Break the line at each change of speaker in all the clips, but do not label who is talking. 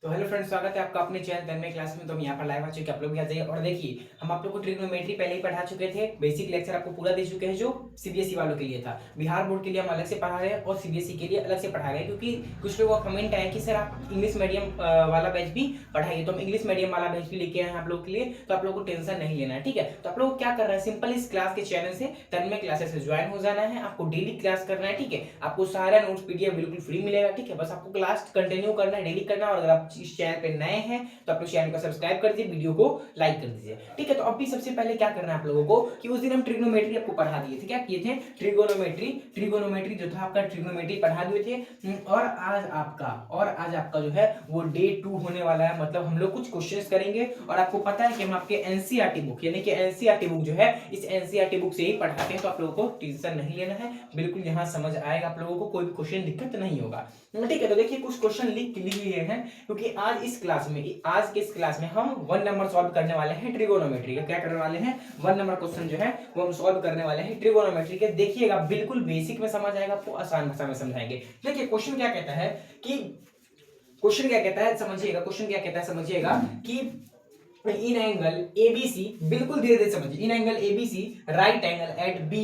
तो hello friends, स्वागत है आपका अपने चैनल तन्मय क्लास में। तो हम यहाँ पर लाइव आ चुके हैं, आप लोग भी आ जाइए। और देखिए, हम आप लोग को ट्रिग्नोमेट्री पहले ही पढ़ा चुके थे। बेसिक लेक्चर आपको पूरा दे चुके हैं, जो सीबीएसई वालों के लिए था। बिहार बोर्ड के लिए हम अलग से पढ़ा रहे हैं और सीबीएसई के लिए अलग से पढ़ा रहे हैं, क्योंकि कुछ लोगों का कमेंट आया कि सर आप इंग्लिश मीडियम वाला बैच भी पढ़ाइए। तो हम इंग्लिश मीडियम वाला बैच भी लेके आए हैं आप लोग के लिए, तो आप लोग को टेंशन नहीं लेना है, ठीक है। तो आप लोग क्या कर रहे हैं, सिंपल इस क्लास के चैनल से तन्मय क्लासेस से ज्वाइन हो जाना है। आपको डेली क्लास करना है, ठीक है। आपको सारा नोट्स पीडीएफ बिल्कुल फ्री मिलेगा, ठीक है। बस आपको क्लास कंटिन्यू करना है, डेली करना है। और अगर आप इस चैनल पे नए हैं तो आप लोग चैनल को सब्सक्राइब कर दीजिए, वीडियो को लाइक कर दीजिए, ठीक है। तो अभी सबसे पहले क्या करना है आप लोगों को कि उस दिन हम ट्रिग्नोमेट्री आपको पढ़ा दिए थे। क्या किए थे? ट्रिगोनोमेट्री जो था आपका, ट्रिग्नोमेट्री पढ़ा दिए थे। और आज आपका जो है वो डे 2 होने वाला है। मतलब हम लोग कुछ क्वेश्चंस करेंगे और आपको पता है कि हम आपके एनसीईआरटी बुक यानी कि एनसीईआरटी बुक जो है, इस एनसीईआरटी बुक से ही पढ़ाते हैं। तो आप लोगों को टेंशन नहीं लेना है, बिल्कुल यहाँ समझ आएगा आप लोगों को, कोई भी क्वेश्चन दिक्कत नहीं होगा, ठीक है। तो देखिए, कुछ क्वेश्चन लिख लिए हैं, क्योंकि आज के इस क्लास में हम 1 नंबर सॉल्व करने वाले हैं ट्रिगोनोमेट्री का। क्या करने वाले हैं? 1 नंबर क्वेश्चन जो है वो हम सॉल्व करने वाले हैं ट्रिगोनोमेट्री के। देखिएगा, बिल्कुल बेसिक में समझ आएगा, आपको आसान भाषा में समझाएंगे। देखिए, क्वेश्चन क्या कहता है कि समझिएगा कि इन एंगल एबीसी, बिल्कुल धीरे धीरे समझिए, in angle ABC right angle at B,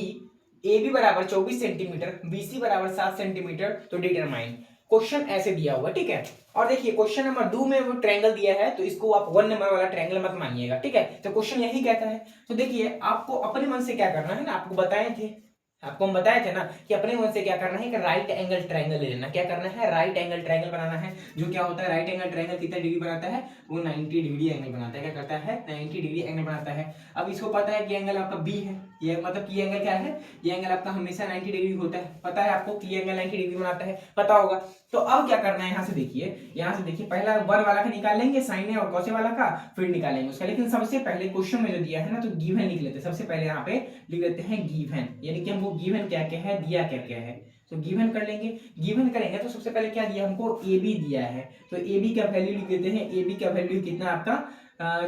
A B बराबर 24 सेंटीमीटर, बी सी बराबर 7 सेंटीमीटर, तो डिटरमाइन। क्वेश्चन ऐसे दिया हुआ, ठीक है। और देखिए, क्वेश्चन नंबर 2 में वो ट्रायंगल दिया है, तो इसको आप 1 नंबर वाला ट्रायंगल मत मानिएगा, ठीक है। तो क्वेश्चन यही कहता है। तो देखिए, आपको अपने मन से क्या करना है ना, आपको हम बताए थे ना कि अपने मन से क्या करना है कि राइट एंगल ट्रायंगल ले लेना। क्या करना है? राइट एंगल ट्रायंगल बनाना है। जो क्या होता है, राइट एंगल ट्रायंगल कितना डिग्री बनाता है? वो 90 डिग्री एंगल बनाता है। क्या करता है? 90 डिग्री एंगल बनाता है। अब इसको पता है कि एंगल आपका बी है, ये मतलब कि एंगल क्या है, ये एंगल आपका हमेशा 90 डिग्री होता है। पता है आपको कि एंगल 90 डिग्री बनाता है, पता होगा। तो अब क्या करना है, यहाँ से देखिए, पहला 1 वाला का निकाल लेंगे, साइन और कॉस वाला का, फिर निकालेंगे उसका। लेकिन सबसे पहले क्वेश्चन में जो दिया है ना, तो गिवन लिख लेते हैं। सबसे पहले यहाँ पे लिख लेते हैं गिवन, यानी कि हमको गिवन क्या क्या है, दिया क्या क्या है। तो गिवन कर लेंगे। गिवन करेंगे तो सबसे पहले क्या दिया हमको, ए बी दिया है। तो ए बी का वैल्यू लिख देते हैं। ए बी का वैल्यू कितना आपका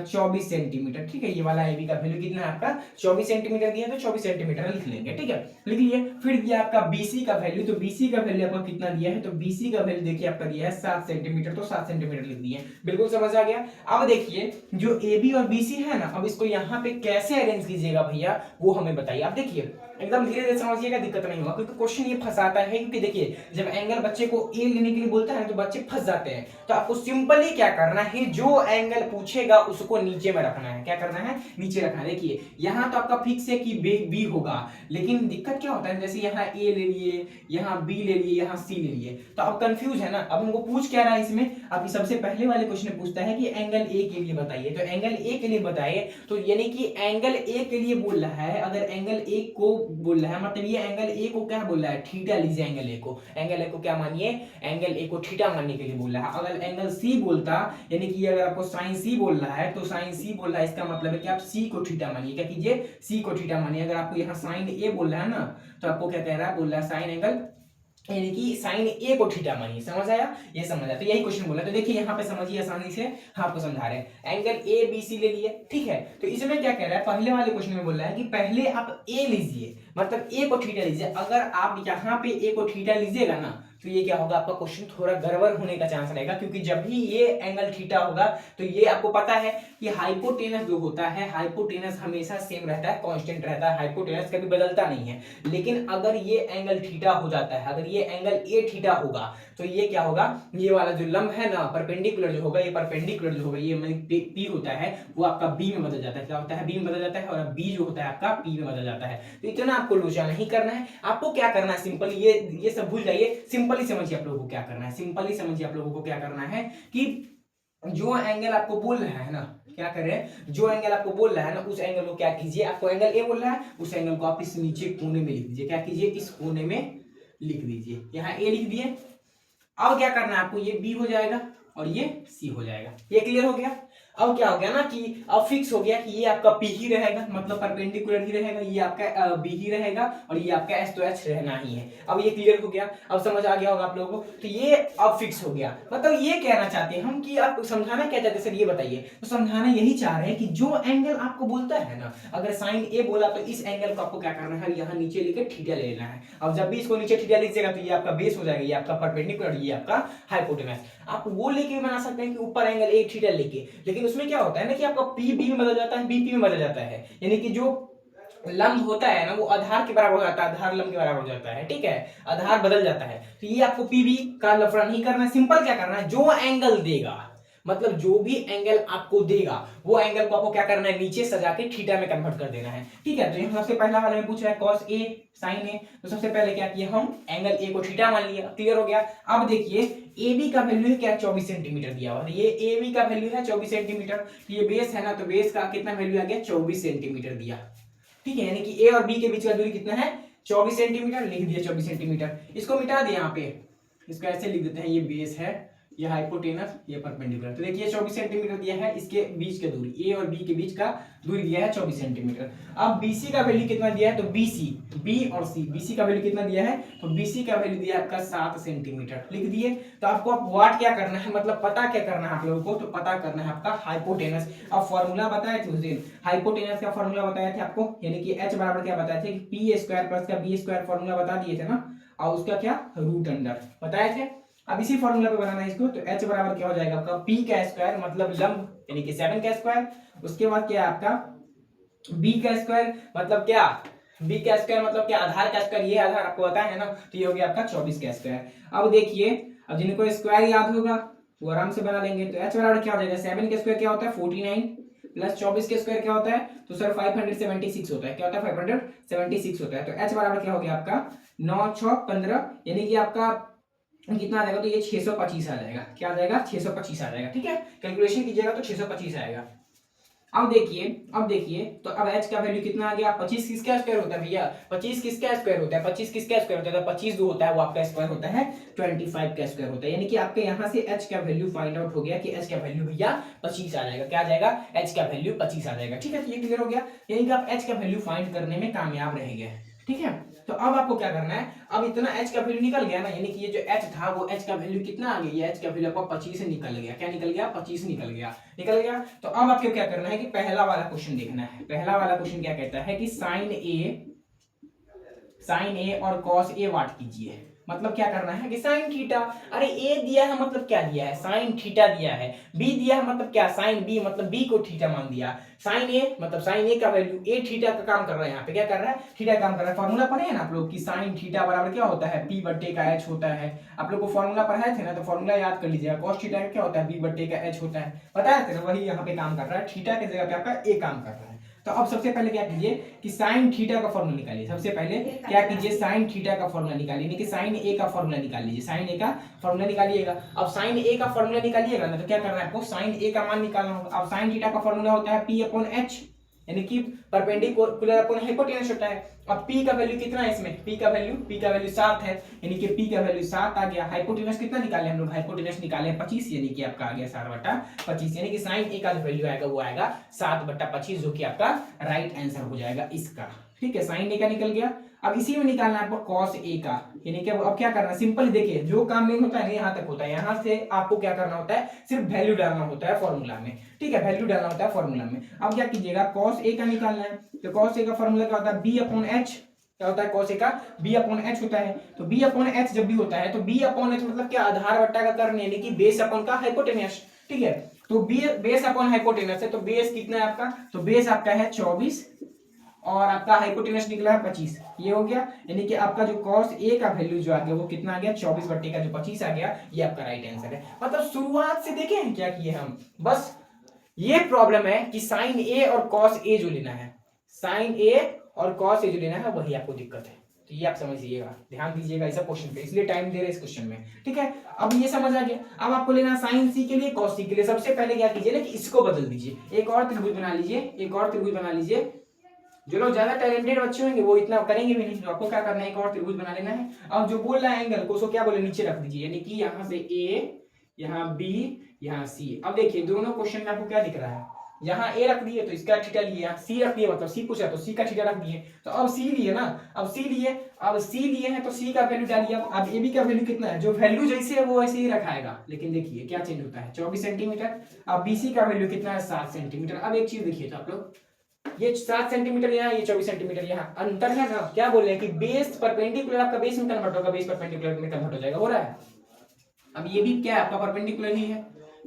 24 सेंटीमीटर, ठीक है। ये वाला ए बी का वैल्यू कितना है आपका 24 सेंटीमीटर दिया, तो 24 सेंटीमीटर लिख लेंगे, ठीक है। लिख लिए। फिर दिया आपका बीसी का वैल्यू, तो बीसी का वैल्यू आपका कितना दिया है, तो बीसी का वैल्यू देखिए आपका दिया है 7 सेंटीमीटर, तो 7 सेंटीमीटर लिख दिए। बिल्कुल समझ आ गया। अब देखिए, जो ए बी और बीसी है ना, अब इसको यहाँ पे कैसे अरेंज कीजिएगा भैया, वो हमें बताइए। आप देखिए, एकदम धीरे धीरे समझिएगा, दिक्कत नहीं होगा, क्योंकि क्वेश्चन ये फंसाता है। क्योंकि देखिए, जब एंगल बच्चे को ए लेने के लिए बोलता है तो बच्चे फंस जाते हैं। तो आपको सिंपली क्या करना है, जो एंगल पूछेगा उसको नीचे में रखना है। क्या करना है? नीचे रखना है। देखिए, यहाँ तो आपका फिक्स है कि बी होगा, लेकिन दिक्कत क्या होता है, जैसे यहाँ ए ले लिए, यहाँ बी ले लिए, यहाँ सी ले लिए, तो अब कंफ्यूज है ना। अब हमको पूछ क्या रहा है इसमें, अब सबसे पहले वाले क्वेश्चन में पूछता है कि एंगल ए के लिए बताइए। तो एंगल ए के लिए बताइए, तो यानी कि एंगल ए के लिए बोल रहा है। अगर एंगल ए को बोल रहा है, मतलब ये एंगल ए को क्या बोल रहा है, थीटा लीजिए। एंगल ए को क्या मानिए, एंगल ए को थीटा मानने के लिए बोल रहा है। अगर एंगल सी बोलता, यानी कि अगर आपको साइन सी बोल रहा है, तो साइन सी बोल रहा है, इसका मतलब है कि आप सी को थीटा मानिए। क्या कीजिए? सी को थीटा मानिए। अगर आपको यहाँ साइन ए बोल रहा है ना, तो आपको क्या कह रहा है, बोल रहा है साइन एंगल, यानी कि साइन ए को थीटा मानिए। समझ आया? ये समझ आया। तो यही क्वेश्चन बोला। तो देखिए, यहाँ पे समझिए आसानी से, हाँ आपको समझा रहे हैं। एंगल ए बी सी ले लिए, ठीक है। तो इसमें क्या कह रहा है, पहले वाले क्वेश्चन में बोल रहा है कि पहले आप ए लीजिए, मतलब ए को थीटा लीजिए। अगर आप यहाँ पे ए को थीटा लीजिएगा ना, तो ये क्या होगा, आपका क्वेश्चन थोड़ा गड़बड़ होने का चांस रहेगा। क्योंकि जब भी ये एंगल थीटा होगा, तो ये आपको पता है कि हाइपोटेनस जो होता है, हाइपोटेनस हमेशा सेम रहता है, कांस्टेंट रहता है, हाइपोटेनस कभी बदलता नहीं है। लेकिन अगर ये एंगल थीटा हो जाता है, अगर ये एंगल ए थीटा होगा, तो ये क्या होगा, ये वाला जो लंब है ना, परपेंडिकुलर जो होगा, ये परपेंडिकुलर जो होगा, ये पी होता है, वो आपका बी में बदल जाता है। क्या होता है? बी में बदल जाता है। और बी जो होता है आपका पी में बदल जाता है। तो इतना आपको लोचा नहीं करना है। आपको क्या करना है, सिंपल ये सब भूल जाइए। सिंपली समझिए आप लोगों को क्या करना है, सिंपली समझिए आप लोगों को क्या करना है कि जो एंगल आपको बोल रहा है ना, क्या करें, जो एंगल आपको बोल रहा है ना, उस एंगल को क्या कीजिए, आपको एंगल ए बोल रहा है, उस एंगल को आप इस नीचे कोने में लिख दीजिए। क्या कीजिए? इस कोने में लिख दीजिए। यहाँ ए लिख दिए। अब क्या करना है आपको, ये बी हो जाएगा और ये सी हो जाएगा। ये क्लियर हो गया। अब क्या हो गया ना कि अब फिक्स हो गया कि ये आपका P ही रहेगा, मतलब परपेंडिकुलर ही रहेगा, ये आपका B ही रहेगा और ये आपका S तो H रहना ही है। अब ये क्लियर हो गया, अब समझ आ गया होगा आप लोगों को। तो ये अब फिक्स हो गया, मतलब ये कहना चाहते हैं हम कि आप समझाना क्या चाहते हैं सर ये बताइए। तो समझाना यही चाह रहे हैं कि जो एंगल आपको बोलता है ना, अगर साइन A बोला तो इस एंगल को आपको क्या करना है, यहाँ नीचे लेके थीटा ले लेना है। अब जब भी इसको नीचे थीटा लीजिएगा तो ये आपका बेस हो जाएगा, ये आपका परपेंडिकुलर, ये आपका हाइपोटेनस। आप वो लेके भी बना सकते हैं कि ऊपर एंगल A थीटा लेके, लेकिन उसमें क्या होता है ना कि आपका P B में बदल जाता है, B P में बदल जाता है, यानी कि जो लंब होता है ना वो आधार के बराबर हो जाता है, आधार लंब के बराबर हो जाता है, ठीक है, आधार बदल जाता है। तो ये आपको पीबी का लफड़ा नहीं करना है, सिंपल क्या करना है, जो एंगल देगा, मतलब जो भी एंगल आपको देगा वो एंगल को आपको क्या करना है, नीचे सजा के थीटा में कन्वर्ट कर देना है, ठीक है। तो यहाँ सबसे पहला वाले में पूछ रहा है cos A sin A, तो सबसे पहले क्या किया हम, एंगल A को थीटा मान लिया, क्लियर हो गया। अब देखिए AB का वैल्यू है क्या, 24 सेंटीमीटर दिया हुआ, ये AB का वैल्यू है 24 सेंटीमीटर, ये बेस है ना, तो बेस का कितना वैल्यू आ गया, 24 सेंटीमीटर दिया, ठीक है। यानी कि ए और बी के बीच का दूरी कितना है, 24 सेंटीमीटर, लिख दिया 24 सेंटीमीटर। इसको मिटा दिया यहाँ पे, इसको ऐसे लिख देते हैं, ये बेस है, ये हाइपोटेनस, ये परपेंडिकुलर। तो देखिए 24 सेंटीमीटर दिया है, इसके बीच का दूरी, ए और बी के बीच का दूरी दिया है 24 सेंटीमीटर। अब बीसी का वैल्यू कितना दिया है, तो बीसी, बी और सी, बीसी का वैल्यू कितना दिया है, तो बीसी का वैल्यू दिया है आपका 7 सेंटीमीटर, लिख दिए। तो आपको अब वाट क्या करना है, मतलब पता क्या करना है आप लोगों को, तो पता करना है आपका हाइपोटेनस। अब फॉर्मूला बताए थे उस दिन, हाइपोटेनस का फॉर्मूला बताया थे आपको, यानी कि h बराबर क्या बताए थे, पी स्क्वायर प्लस का बी स्क्वायर फॉर्मूला बता दिए थे ना, और उसका क्या रूट अंडर बताए थे। अब इसी फॉर्मूला पे बनाना है इसको, तो h बराबर क्या हो जाएगा आपका p का स्क्वायर, मतलब लंब यानी कि 7 का स्क्वायर, उसके बाद क्या है आपका b का स्क्वायर, मतलब क्या, b का स्क्वायर मतलब क्या, आधार का स्क्वायर, ये आधार आपको पता है ना, तो ये हो गया आपका 24 का स्क्वायर। अब देखिए, अब जिनको स्क्वायर याद होगा वो आराम से बना लेंगे। तो h बराबर क्या हो जाएगा, 7 का स्क्वायर क्या होता है 49 प्लस 24 के स्क्वायर क्या होता है, तो सर 576 होता है, क्या होता है 576 होता है। तो h बराबर क्या हो गया आपका 9 6 15, यानी कि आपका कितना आ जाएगा, तो ये 625 आ जाएगा, क्या आ जाएगा 625 आ जाएगा, ठीक है। कैलकुलेशन कीजिएगा तो 625 आएगा। अब देखिए तो अब h का वैल्यू कितना आ गया, 25 किसका स्क्वायर होता है भैया, 25 किसका स्क्वायर होता है, 25 किसका स्क्वायर होता है, तो 25 जो होता है वो आपका स्क्वायर होता है 25 का स्क्वायर होता है, यानी कि आपके यहाँ से h का वैल्यू फाइंड आउट हो गया कि h का वैल्यू भैया 25 आ जाएगा, क्या आ जाएगा, h का वैल्यू 25 आ जाएगा, ठीक है। तो ये क्लियर हो गया, यानी कि आप h का वैल्यू फाइंड करने में कामयाब रहेंगे, ठीक है। तो अब आपको क्या करना है, अब इतना h का वैल्यू निकल गया ना, यानी कि ये जो h था वो h का वैल्यू कितना आ गया, ये h का वैल्यू आपका 25 से निकल गया, क्या निकल गया 25 निकल गया। तो अब आपको क्या करना है कि पहला वाला क्वेश्चन देखना है। पहला वाला क्वेश्चन क्या कहता है कि साइन ए और कॉस ए वाट कीजिए, मतलब क्या करना है कि साइन थीटा, अरे ए दिया है मतलब क्या दिया है, साइन थीटा दिया है, बी दिया है मतलब क्या, साइन बी, मतलब बी को थीटा मान दिया, साइन ए मतलब साइन ए का वैल्यू, ए थीटा का काम कर रहा है, यहाँ पे क्या कर रहा है, थीटा काम कर रहा है। फॉर्मूला पढ़े हैं ना आप लोग कि साइन थीटा बराबर क्या होता है, पी बट्टे का एच होता है, आप लोग को फॉर्मूला पढ़ाए थे ना, तो फॉर्मूला याद कर लीजिएगा, कॉस थीटा क्या होता है, पी बट्टे का एच होता है, बताया थे ना, वही यहाँ पे काम कर रहा है, थीटा की जगह पे आपका ए काम कर रहा है। तो अब सबसे पहले क्या कीजिए कि साइन थीटा का फॉर्मूला निकालिए, सबसे पहले क्या कीजिए, साइन थीटा का फॉर्मूला निकालिए, यानी कि साइन ए का फॉर्मूला निकाल लीजिए, साइन ए का फॉर्मूला निकालिएगा। अब साइन ए का फॉर्मूला निकालिएगा ना, तो क्या करना है आपको, साइन ए का मान निकालना होगा। अब साइन थीटा का फॉर्मूला होता है पी अपॉन एच, यानी कि परपेंडिकुलर अपॉन हाइपोटेनस होता है। अब p का वैल्यू कितना है इसमें, p का वैल्यू 7 है, यानी कि p का वैल्यू 7 आ गया। हाइपोटेनस कितना निकाले हम लोग, हाइपोटेनस निकाले 25, यानी कि आपका आ गया 7/25, यानी कि साइन a का जो वैल्यू आएगा वो आएगा 7/25, जो कि आपका राइट आंसर हो जाएगा इसका, ठीक है। साइन a का निकल गया। अब इसी में निकालना है आपको कॉस a का, यानी कि अब क्या करना है, सिंपल देखिए, जो काम मेन होता है ना यहाँ तक होता है, यहाँ से आपको क्या करना होता है, सिर्फ वैल्यू डालना होता है फॉर्मूला में, ठीक है, वैल्यू डालना होता है फॉर्मूला में। अब क्या कीजिएगा, cos a का निकालना है, तो cos a का फॉर्मूला क्या होता है, b अपॉन h, क्या होता है cos a का b अपॉन h होता है। तो b अपॉन h जब भी होता है तो b अपॉन h मतलब क्या, आधार बट्टा का कर्ण, यानी कि बेस अपॉन का हाइपोटेनस, ठीक है। तो बेस अपॉन हाइपोटेनस है, तो बेस कितना है आपका, तो बेस आपका है 24 और आपका हाइपोटेनस निकला है 25, ये हो गया, यानी कि आपका जो cos a का वैल्यू जो आ गया वो कितना आ गया, 24 बट्टे का जो 25 आ गया, ये आपका राइट आंसर है। मतलब शुरुआत से देखें हैं क्या किए हम, बस ये प्रॉब्लम है कि साइन ए और कॉस ए जो लेना है, साइन ए और कॉस ए जो लेना है वही आपको दिक्कत है। तो ये आप समझिएगा, ध्यान दीजिएगा इस क्वेश्चन पे, इसलिए टाइम दे रहे इस क्वेश्चन में, ठीक है। अब ये समझ आ गया। अब आपको लेना साइन सी के लिए, कॉस सी के लिए। सबसे पहले क्या कीजिए ना कि इसको बदल दीजिए, एक और त्रिभुज बना लीजिए, जो लोग ज्यादा टैलेंटेड बच्चे होंगे वो इतना करेंगे भी नहीं, तो आपको क्या करना है, एक और त्रिभुज बना लेना है। अब जो बोल रहा है एंगल को, उसको क्या बोले, नीचे रख दीजिए, यानी कि यहाँ से ए यहाँ बी, यहाँ सी। अब देखिए दोनों क्वेश्चन में आपको क्या दिख रहा है, यहाँ ए रख दिए तो इसका थीटा लिए, यहाँ सी रख दिए मतलब सी पूछा तो सी का थीटा रख दिए, तो अब सी लिए ना, अब सी लिए हैं तो सी का वैल्यू डालिए। अब ए बी का वैल्यू कितना है, जो वैल्यू जैसे है वो वैसे ही रखाएगा, लेकिन देखिए क्या चेंज होता है, 24 सेंटीमीटर। अब बी सी का वैल्यू कितना है, 7 सेंटीमीटर। अब एक चीज देखिए तो आप लोग, ये 7 सेंटीमीटर यहाँ, ये 24 सेंटीमीटर यहाँ, अंतर है ना। क्या बोल रहे हैं कि बेस परपेंडिकुलर आपका बेस में कन्वर्ट होगा, बेस परपेंडिकुलर में कन्वर्ट हो जाएगा, हो रहा है। अब ये भी क्या है आपका परपेंडिकुलर ही है,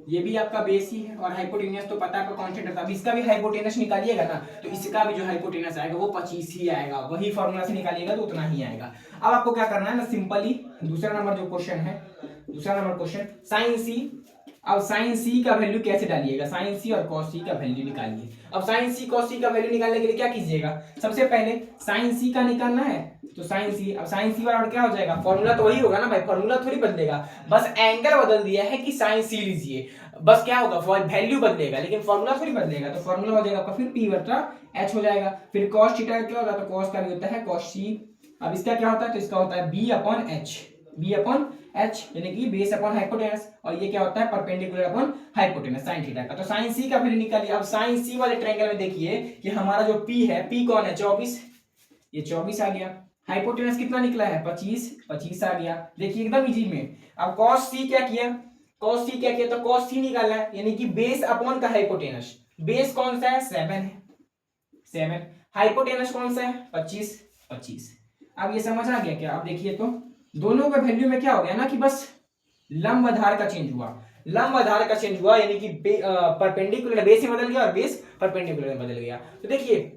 ये भी आपका बेस ही है, और हाइपोटेनस तो पता है आपका कांस्टेंट रहता है। अब इसका भी हाइपोटेनस निकालिएगा ना तो इसका भी जो हाइपोटेनस आएगा वो 25 ही आएगा, वही फॉर्मूला से निकालिएगा तो उतना ही आएगा। अब आपको क्या करना है ना, सिंपली दूसरा नंबर जो क्वेश्चन है, दूसरा नंबर क्वेश्चन साइन सी। अब साइन सी का वैल्यू कैसे डालिएगा, साइन सी और कॉस सी का वैल्यू निकालिए। अब साइन सी कॉस सी का वैल्यू निकालने के लिए क्या कीजिएगा, सबसे पहले साइन सी का निकालना है तो साइन सी, अब साइन सी बराबर क्या हो जाएगा, फॉर्मूला तो वही होगा ना भाई, फॉर्मूला थोड़ी बदलेगा, बस एंगल बदल दिया है कि साइन सी लीजिए, बस क्या होगा वैल्यू बदलेगा लेकिन फॉर्मूला थोड़ी बदलेगा। तो फॉर्मूला हो जाएगा आपका फिर पी बटा एच हो जाएगा। फिर कॉस थीटा क्या होता है, तो कॉस का भी होता है कॉस सी। अब इसका क्या होता है, तो इसका होता है B upon H, B upon H यानी कि बेस अपॉन हाइपोटेनस, और ये क्या होता है perpendicular upon hypotenuse sine theta का। तो साइन सी का वैल्यू निकालिए। अब साइन सी वाले ट्रायंगल में देखिए कि हमारा जो पी है, पी कौन है 24, ये 24 आ गया, हाइपोटेनस कितना निकला है 25, 25 आ गया, देखिए एकदम इजी में। अब कॉस सी क्या किया, कॉस सी क्या किया, तो कॉस सी निकाला है यानी कि बेस अपॉन का हाइपोटेनस, बेस कौन सा है 7 है, 7, हाइपोटेनस कौन सा है 25, 25। अब ये समझ आ गया क्या, अब देखिए तो दोनों का वैल्यू में क्या हो गया ना कि बस लंब आधार का चेंज हुआ, लंब आधार का चेंज हुआ यानी कि परपेंडिकुलर बेस में बदल गया और बेस परपेंडिकुलर में बदल गया। तो देखिए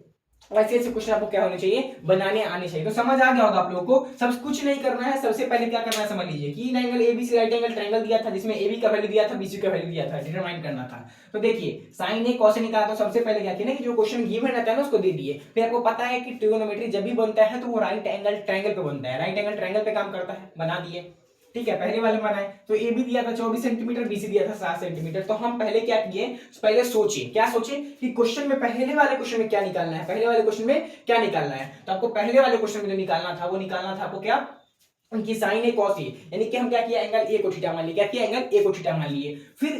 ऐसे ऐसे क्वेश्चन आपको क्या होने चाहिए, बनाने आने चाहिए। तो समझ आ गया होगा आप लोगों को, सब कुछ नहीं करना है, सबसे पहले क्या करना है समझ लीजिए कि angle ABC right angle triangle दिया था जिसमें एबी का वैल्यू दिया था, बीसी का वैल्यू दिया था, डिटरमाइन करना था। तो देखिए साइन ए कॉस ए निकाला, तो सबसे पहले क्या किया ना कि जो क्वेश्चन गिवन रहता है ना उसको दे दिए। फिर आपको पता है कि ट्रिगोनोमेट्री जब भी बनता है तो वो राइट एंगल ट्रायंगल पे बनता है, राइट एंगल ट्रायंगल पे काम करता है, बना दिए। ठीक है, पहले वाले बनाए तो ए बी दिया था 24 सेंटीमीटर, बीसी दिया था 7 सेंटीमीटर। तो हम पहले क्या किए, पहले सोचिए, क्या सोचे कि क्वेश्चन में पहले वाले क्वेश्चन में क्या निकालना है, पहले वाले क्वेश्चन में क्या निकालना है। तो आपको पहले वाले क्वेश्चन में जो निकालना था वो निकालना था आपको क्या, उनकी साइन ए कॉस ए, यानी कि हम क्या किया एंगल ए को थीटा मान लिए, क्या किया एंगल ए को थीटा मान लिए। फिर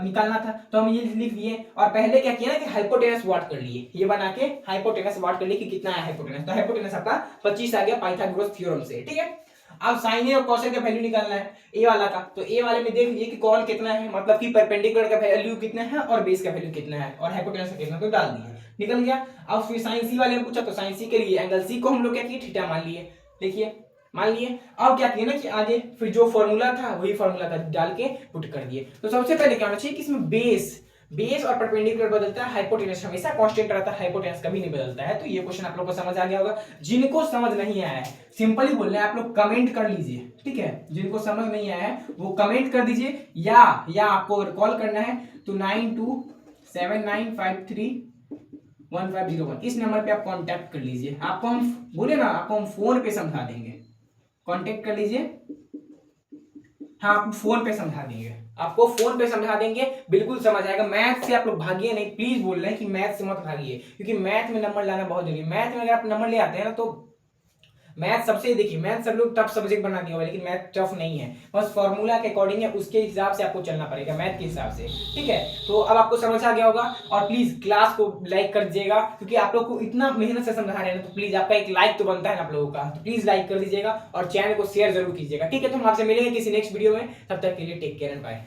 निकालना था तो हम ये लिख दिए, और पहले क्या किया ना कि हाइपोटेनस वाट कर लिए, ये बना के हाइपोटेनस वाट कर लिए कि कितना है हाइपोटेनस। तो हाइपोटेनस आपका 25 आ गया पाइथागोरस थ्योरम से। ठीक है, अब साइन ए और कॉस ए का वैल्यू निकालना है ए वाला का। तो ए वाले में देख लीजिए कि कौन कितना है, मतलब कि परपेंडिकुलर का वैल्यू कितना है और बेस का वैल्यू कितना है और हाइपोटेनस का कितना, तो डाल दिए, निकल गया। अब फिर साइन सी वाले में पूछा तो साइन सी के लिए एंगल सी को हम लोग क्या किए थीटा मान लिए, देखिए मान लिए। अब क्या किया ना कि आगे फिर जो फॉर्मूला था वही फॉर्मूला का डाल के पुट कर दिए। तो सबसे पहले क्या होना चाहिए कि इसमें बेस और परपेंडिकुलर बदलता है, हाइपोटेनस हमेशा कांस्टेंट रहता है, हाइपोटेनस कभी नहीं बदलता है। तो ये क्वेश्चन आप लोग को समझ आ गया होगा। जिनको समझ नहीं आया है सिंपली बोल रहे हैं आप लोग कमेंट कर लीजिए, ठीक है, जिनको समझ नहीं आया है वो कमेंट कर दीजिए, या आपको अगर कॉल करना है तो 9279531501 इस नंबर पे आप कांटेक्ट कर लीजिए। आपको हम बोले ना, आपको हम फोन पे समझा देंगे, कांटेक्ट कर लीजिए। हाँ, आपको फोन पे समझा देंगे, आपको फोन पे समझा देंगे, बिल्कुल समझ आएगा। मैथ से आप लोग भागिए नहीं, प्लीज बोल रहे हैं कि मैथ से मत भागिए, क्योंकि मैथ में नंबर लाना बहुत जरूरी है। मैथ में अगर आप नंबर ले आते हैं ना तो मैथ सबसे, देखिए मैथ सब लोग टफ सब्जेक्ट बना दिया हुआ, लेकिन मैथ टफ नहीं है, बस फॉर्मूला के अकॉर्डिंग है, उसके हिसाब से आपको चलना पड़ेगा मैथ के हिसाब से। ठीक है, तो अब आपको समझ आ गया होगा। और प्लीज क्लास को लाइक कर दीजिएगा, क्योंकि आप लोग को इतना मेहनत से समझा रहे हैं तो प्लीज आपका एक लाइक तो बनता है ना आप लोगों का, तो प्लीज लाइक कर दीजिएगा और चैनल को शेयर जरूर कीजिएगा। ठीक है, तो हम आपसे मिलेंगे किसी नेक्स्ट वीडियो में, तब तक के लिए टेक केयर एंड बाय।